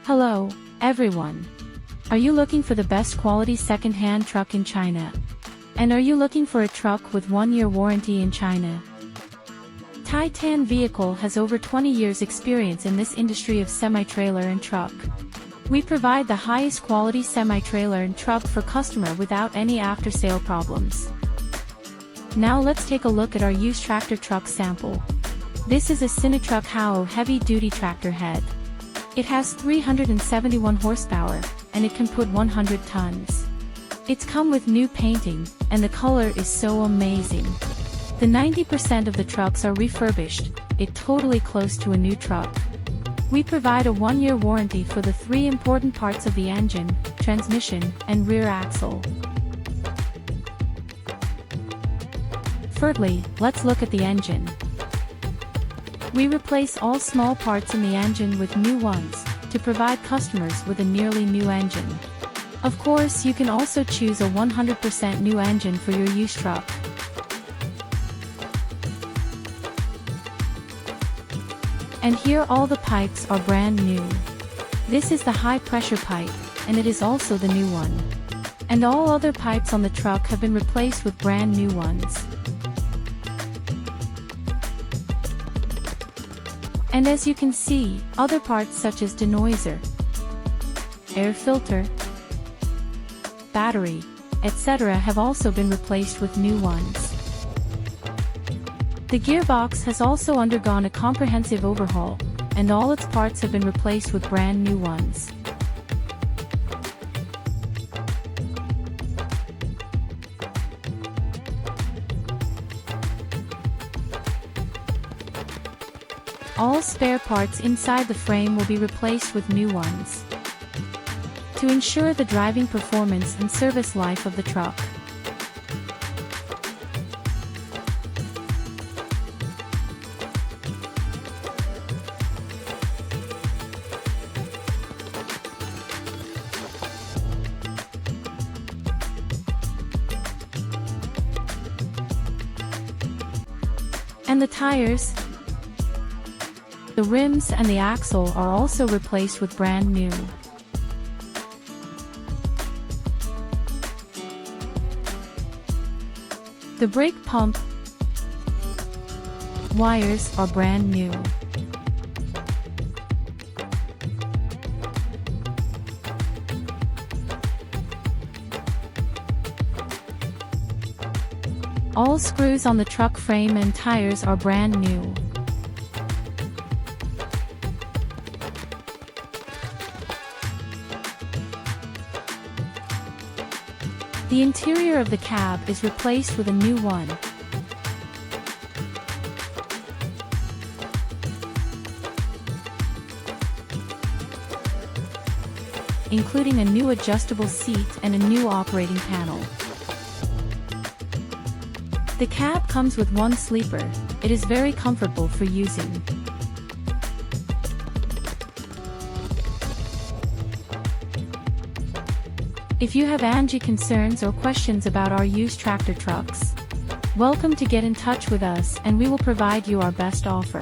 Hello, everyone. Are you looking for the best quality second-hand truck in China? And are you looking for a truck with 1-year warranty in China? Titan Vehicle has over 20 years experience in this industry of semi-trailer and truck. We provide the highest quality semi-trailer and truck for customer without any after-sale problems. Now let's take a look at our used tractor truck sample. This is a Sinitruck howo heavy-duty tractor head. It has 371 horsepower, and it can put 100 tons. It's come with new painting, and the color is so amazing. The 90% of the trucks are refurbished, it's totally close to a new truck. We provide a 1-year warranty for the 3 important parts of the engine, transmission, and rear axle. Thirdly, let's look at the engine. We replace all small parts in the engine with new ones, to provide customers with a nearly new engine. Of course, you can also choose a 100% new engine for your used truck. And here all the pipes are brand new. This is the high pressure pipe, and it is also the new one. And all other pipes on the truck have been replaced with brand new ones. And as you can see, other parts such as denoiser, air filter, battery, etc. have also been replaced with new ones. The gearbox has also undergone a comprehensive overhaul, and all its parts have been replaced with brand new ones. All spare parts inside the frame will be replaced with new ones, to ensure the driving performance and service life of the truck. And the tires, the rims and the axle are also replaced with brand new. The brake pump, wires are brand new. All screws on the truck frame and tires are brand new. The interior of the cab is replaced with a new one. Including a new adjustable seat and a new operating panel. The cab comes with one sleeper. It is very comfortable for using. If you have any concerns or questions about our used tractor trucks, welcome to get in touch with us and we will provide you our best offer.